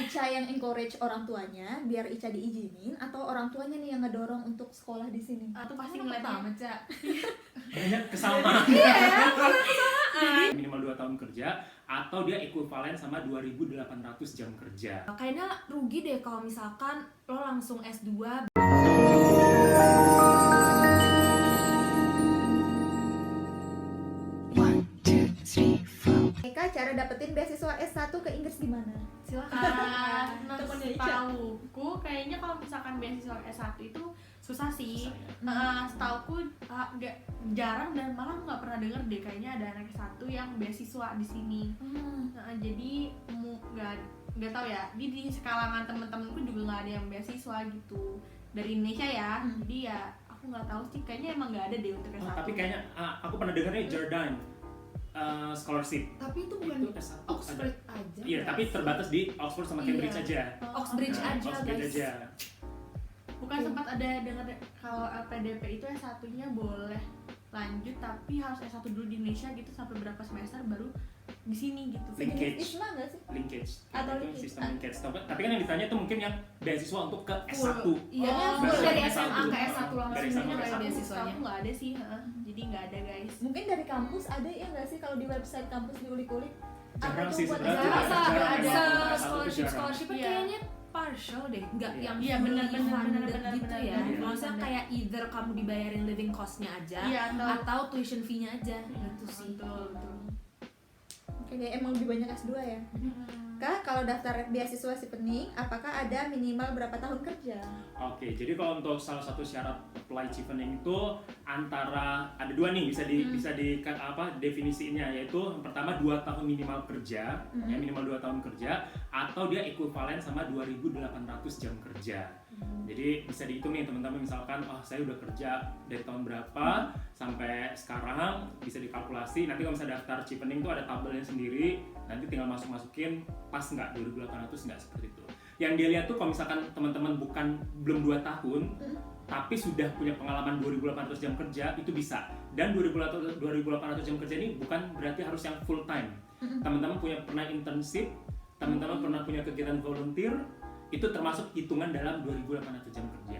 Ica yang encourage orang tuanya biar Ica diizinin atau orang tuanya nih yang ngedorong untuk sekolah di sini? Atau pasti ngeliatnya Cak. Banyak kesamaan. Jadi minimal 2 tahun kerja atau dia ekuivalen sama 2.800 jam kerja. Kayaknya rugi deh kalau misalkan lo langsung S2. Eka, cara dapetin beasiswa S1 ke Inggris gimana? Silakan. Temennya Ica. Setauku kayaknya kalau misalkan beasiswa S1 itu susah sih. Setauku nggak jarang dan malah nggak pernah denger deh kayaknya ada anak S1 yang beasiswa di sini. Jadi nggak tahu ya. Di sekalangan temen-temenku juga nggak ada yang beasiswa gitu dari Indonesia ya. Jadi ya aku nggak tahu sih. Kayaknya emang nggak ada deh untuk S1. Tapi kayaknya aku pernah dengarnya Jordan scholarship. Tapi itu bukan Itu S1 Oxford ada. aja. Iya, tapi terbatas di Oxford sama Cambridge aja. Oxbridge Nah, aja Oxbridge guys. aja. Bukan sempat ada dengar kalau LPDP itu S1-nya boleh lanjut tapi harus S1 dulu di Indonesia gitu sampai berapa semester baru di sini gitu. Linkage. Isma nggak sih? Linkage. Atau itu linkage. sistem linkage. Tapi kan yang ditanya itu mungkin yang beasiswa untuk ke S1. Iya, Baru dari S1. SMA ke S1 Dari langsung SMA ini ke ada S1. beasiswanya. Aku nggak ada sih, jadi nggak ada guys. Mungkin dari kampus ada ya nggak sih kalau di website kampus diulik-ulik? Jarang Apa sih tuh buat sebenarnya. S1? Jarang Jarang ada ya. scholarship Iya. kayaknya partial deh, nggak Iya. yang Iya, fully benar, funded benar, gitu benar, ya. benar. Maksudnya kayak either kamu dibayarin living cost-nya aja Iya, atau tuition fee-nya aja gitu sih. Betul. Oke, emang lebih banyak S2 ya? Kak, kalau daftar beasiswa Chevening, apakah ada minimal berapa tahun kerja? Oke, jadi kalau untuk salah satu syarat apply Chevening itu antara ada dua nih bisa di definisinya, yaitu yang pertama 2 tahun minimal kerja, ya minimal 2 tahun kerja atau dia ekuivalen sama 2.800 jam kerja. Jadi bisa dihitung nih teman-teman, misalkan saya udah kerja dari tahun berapa sampai sekarang, bisa dikalkulasi. Nanti kalau misalnya daftar Chevening tuh ada tabelnya sendiri, nanti tinggal masukin pas nggak 2.800 nggak seperti itu. Yang dia lihat tuh kalau misalkan teman-teman belum 2 tahun tapi sudah punya pengalaman 2.800 jam kerja, itu bisa. Dan 2.800 jam kerja ini bukan berarti harus yang full time. Teman-teman pernah internship, teman-teman pernah punya kegiatan volunteer, itu termasuk hitungan dalam 2.800 jam kerja.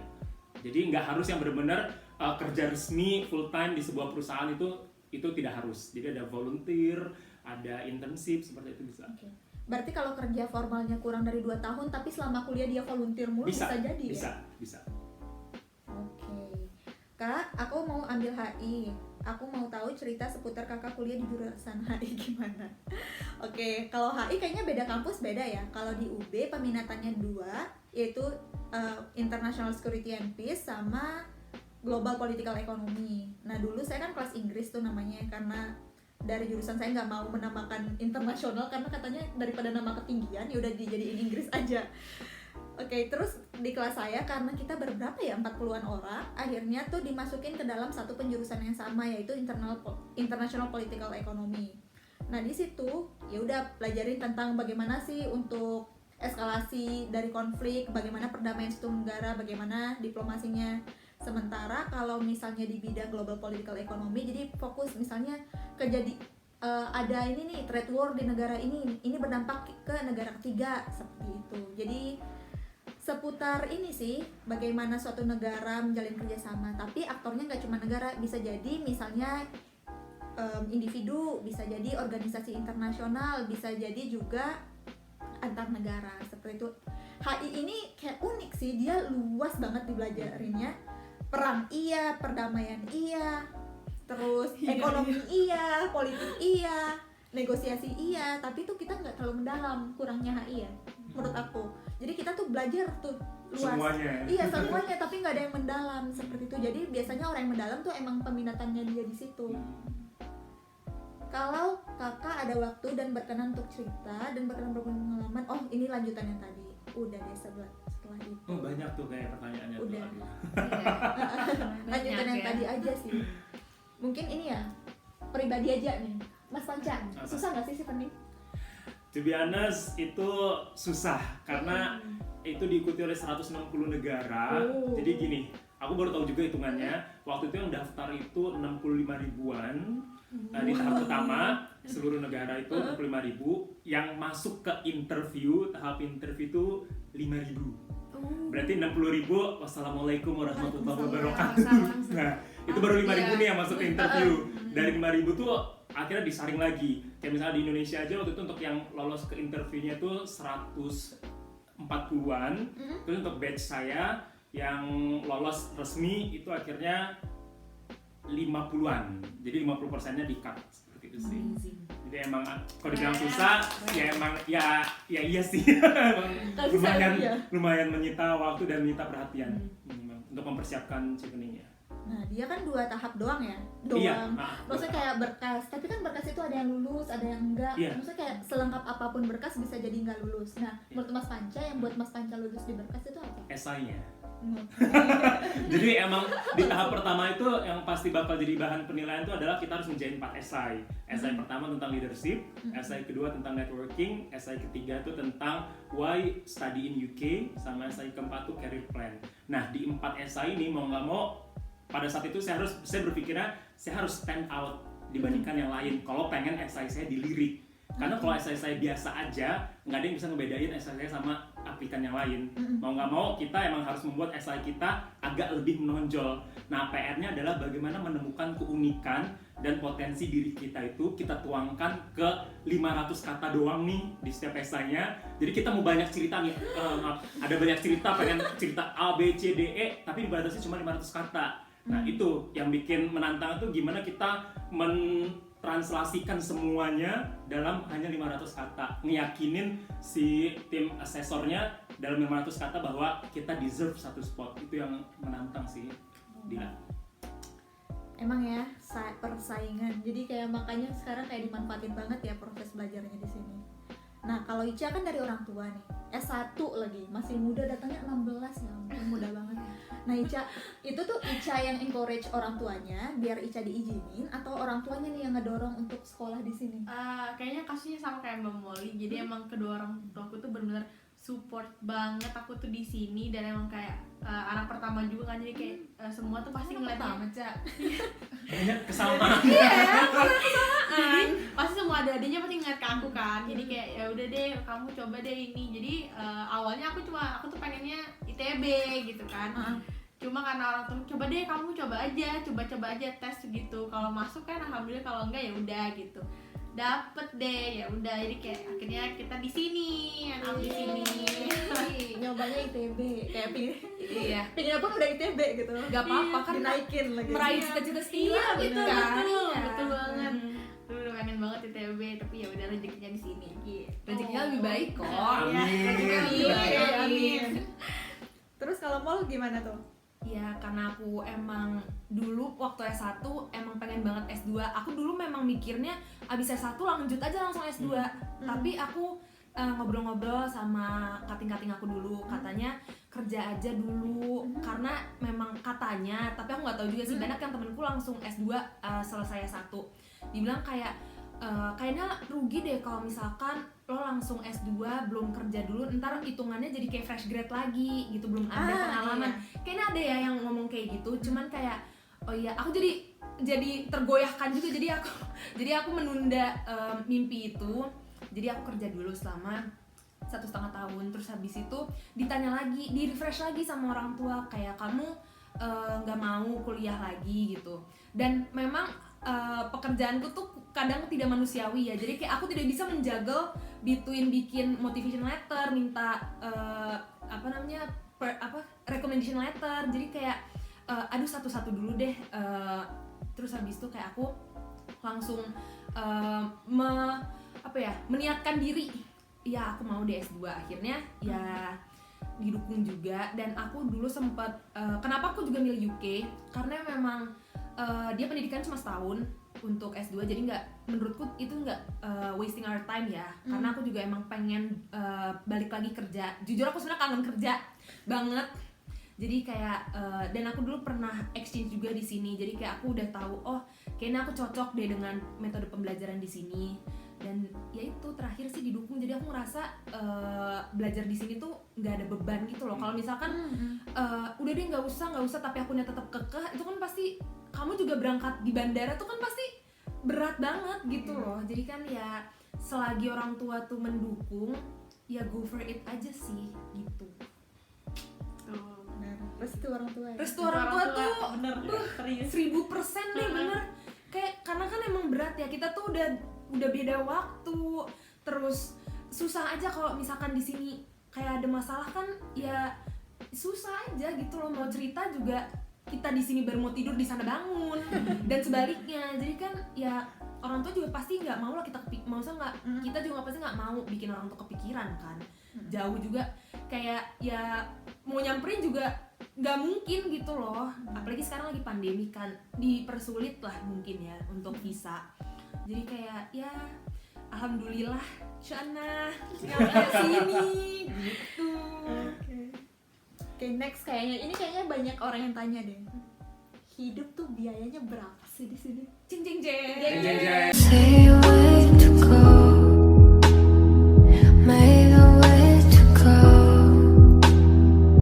Jadi nggak harus yang benar-benar kerja resmi full time di sebuah perusahaan, itu tidak harus. Jadi ada volunteer, ada internship, seperti itu bisa. Oke. Berarti kalau kerja formalnya kurang dari 2 tahun tapi selama kuliah dia volunteer mulu bisa jadi ya? Bisa. Oke. Kak, aku mau ambil HI. Aku mau tahu cerita seputar kakak kuliah di jurusan HI gimana. Oke, kalau HI kayaknya beda kampus beda ya. Kalau di UB peminatannya 2, yaitu International Security and Peace sama Global Political Economy. Nah dulu saya kan kelas Inggris tuh namanya, karena dari jurusan saya nggak mau menamakan internasional karena katanya daripada nama ketinggian ya udah dijadiin Inggris aja. Oke, terus di kelas saya karena kita berberapa ya, 40-an orang, akhirnya tuh dimasukin ke dalam satu penjurusan yang sama, yaitu International Political Economy. Nah di situ ya udah pelajarin tentang bagaimana sih untuk eskalasi dari konflik, bagaimana perdamaian suatu negara, bagaimana diplomasinya. Sementara kalau misalnya di bidang Global Political Economy, jadi fokus misalnya ada ini nih trade war di negara ini berdampak ke negara ketiga seperti itu. Jadi seputar ini sih, bagaimana suatu negara menjalin kerjasama. Tapi aktornya nggak cuma negara, bisa jadi misalnya individu, bisa jadi organisasi internasional, bisa jadi juga antar negara seperti itu. HI ini kayak unik sih, dia luas banget dipelajarinnya. Perang iya, perdamaian iya, terus ekonomi iya, politik iya, negosiasi iya, tapi tuh kita nggak terlalu mendalam, kurangnya HI ya menurut aku. Jadi kita tuh belajar tuh luas Semuanya. iya semuanya, tapi nggak ada yang mendalam seperti itu. Jadi biasanya orang yang mendalam tuh emang peminatannya dia di situ. Kalau kakak ada waktu dan berkenan untuk cerita dan berkenan berbagi pengalaman, ini lanjutan yang tadi udah deh setelah itu. Banyak tuh kayak pertanyaannya Udah. tuh. Lanjutan yang tadi aja sih. Mungkin ini ya pribadi aja nih, Mas Panca. Susah nggak sih Chevening? To be honest, itu susah karena itu diikuti oleh 160 negara. Jadi gini, aku baru tahu juga hitungannya. Waktu itu yang daftar itu 65 ribuan di tahap pertama. seluruh negara itu 65.000, yang masuk ke interview, tahap interview itu 5.000. Berarti 60.000 wassalamualaikum warahmatullahi wabarakatuh. Nah, itu baru 5.000 nih yang masuk ke interview. Dari 5.000 tuh akhirnya disaring lagi. Kayak misalnya di Indonesia aja waktu itu untuk yang lolos ke interviewnya tuh 140-an. Terus untuk batch saya yang lolos resmi itu akhirnya 50-an. Jadi 50%-nya di-cut seperti itu sih. Jadi emang kalau dibilang susah, ya emang ya iya sih. lumayan menyita waktu dan menyita perhatian untuk mempersiapkan chevening-nya. Nah, dia kan 2 tahap doang ya? Iya. Maksudnya kayak berkas, tapi kan berkas itu ada yang lulus, ada yang enggak. Iya. Maksudnya kayak selengkap apapun berkas bisa jadi enggak lulus. Nah, menurut Mas Panca, yang buat Mas Panca lulus di berkas itu apa? Esainya. Jadi emang di tahap pertama itu yang pasti bakal jadi bahan penilaian itu adalah kita harus ngerjain 4 esai. Esai pertama tentang leadership, esai kedua tentang networking, esai ketiga itu tentang why study in UK, sama esai keempat tuh career plan. Nah, di 4 esai ini mau nggak mau pada saat itu saya berpikirnya saya harus stand out dibandingkan yang lain kalau pengen esai saya dilirik. Karena kalau esai saya biasa aja, nggak ada yang bisa ngebedain esai saya sama aplikan yang lain. Mau nggak mau kita emang harus membuat esai kita agak lebih menonjol. Nah, PR-nya adalah bagaimana menemukan keunikan dan potensi diri kita itu kita tuangkan ke 500 kata doang nih di setiap esainya. Jadi kita mau banyak cerita nih, ada banyak cerita, pengen cerita A, B, C, D, E, tapi dibatasi cuma 500 kata. Nah, itu yang bikin menantang itu gimana kita mentranslasikan semuanya dalam hanya 500 kata, ngeyakinin si tim asesornya dalam 500 kata bahwa kita deserve satu spot. Itu yang menantang sih, Dila. Emang ya, persaingan. Jadi kayak makanya sekarang kayak dimanfaatin banget ya proses belajarnya di sini. Nah, kalau Ica kan dari orang tua nih, S1 lagi, masih muda, datangnya 16 ya ampun, muda banget. Nah, Ica, itu tuh Ica yang encourage orang tuanya biar Ica diizinin, atau orang tuanya nih yang ngedorong untuk sekolah di sini? Kayaknya kasusnya sama kayak Mbak Molly. Jadi emang kedua orang tuaku tuh benar-benar support banget aku tuh di sini, dan emang kayak anak pertama juga kan, jadi kayak semua tuh pasti ngeliatnya Kayaknya kesamaan. jadi pasti semua adik-adiknya pasti ngeliat ke aku kan, jadi kayak ya udah deh kamu coba deh ini. Jadi awalnya aku tuh pengennya ITB gitu kan. Cuma karena orang tua coba deh kamu coba aja tes gitu, kalau masuk kan alhamdulillah, kalau enggak ya udah gitu. Dapet deh, ya udah, jadi kayak akhirnya kita di sini, anak di sini. Nyobanya ITB, kayak Iya. pinginnya pun udah ITB gitu. Gak apa-apa kan dinaikin lagi. meraih cita-cita setinggi Iya, gitu betul, kan. betul banget. Dulu pengen banget ITB, tapi ya udah rezekinya di sini gitu. Rezekinya lebih baik kok. Amin. Terus kalau Mol gimana tuh? Ya karena aku emang dulu waktu S1 emang pengen banget S2. Aku dulu memang mikirnya abis S1 lanjut aja langsung S2. Tapi aku ngobrol-ngobrol sama kating-kating aku dulu, katanya kerja aja dulu. Karena memang katanya, tapi aku nggak tahu juga sih, banyak yang temenku langsung S2 selesai S1. Dibilang kayak kayaknya rugi deh kalau misalkan lo langsung S2 belum kerja dulu, ntar hitungannya jadi kayak fresh grade lagi gitu, belum ada pengalaman. Iya. Kayaknya ada ya yang ngomong kayak gitu, cuman kayak oh iya, aku jadi tergoyahkan juga, jadi aku menunda mimpi itu. Jadi aku kerja dulu selama 1,5 tahun, terus habis itu ditanya lagi, di refresh lagi sama orang tua kayak kamu nggak mau kuliah lagi gitu. Dan memang pekerjaanku tuh kadang tidak manusiawi ya, jadi kayak aku tidak bisa menjaga between bikin motivation letter, minta recommendation letter. Jadi kayak aduh satu-satu dulu deh. Terus habis itu kayak aku langsung meniatkan diri, ya aku mau di S2. Akhirnya ya didukung juga, dan aku dulu sempat kenapa aku juga milih UK, karena memang dia pendidikan cuma setahun untuk S2, jadi menurutku itu nggak wasting our time ya. Karena aku juga emang pengen balik lagi kerja. Jujur aku sebenarnya kangen kerja banget. Jadi kayak dan aku dulu pernah exchange juga di sini. Jadi kayak aku udah tahu, oh kayaknya aku cocok deh dengan metode pembelajaran di sini. Dan ya itu terakhir sih didukung. Jadi aku ngerasa belajar di sini tuh nggak ada beban gitu loh. Kalau misalkan udah deh nggak usah, tapi akunya tetap kekeh, itu kan pasti kamu juga berangkat di bandara tuh kan pasti berat banget gitu loh. Jadi kan ya selagi orang tua tuh mendukung, ya go for it aja sih gitu. Tuh. Benar. Restu orang tua ya. Restu orang tua tuh bener serius. 1000% deh bener. Kayak karena kan emang berat ya, kita tuh udah beda waktu, terus susah aja kalau misalkan di sini kayak ada masalah kan ya susah aja gitu loh, mau cerita juga kita di sini baru mau tidur di sana bangun dan sebaliknya. Jadi kan ya orang tua juga pasti nggak mau lah kita kita juga pasti nggak mau bikin orang tua kepikiran kan. Jauh juga kayak ya mau nyamperin juga nggak mungkin gitu loh, apalagi sekarang lagi pandemi kan, dipersulit lah mungkin ya untuk visa. Jadi kayak ya alhamdulillah Shana nyampe sini gitu. Oke, next ini kayaknya banyak orang yang tanya deh. Hidup tuh biayanya berapa sih di sini? Jeng jeng jeng. Jeng, jeng, jeng. Stay awake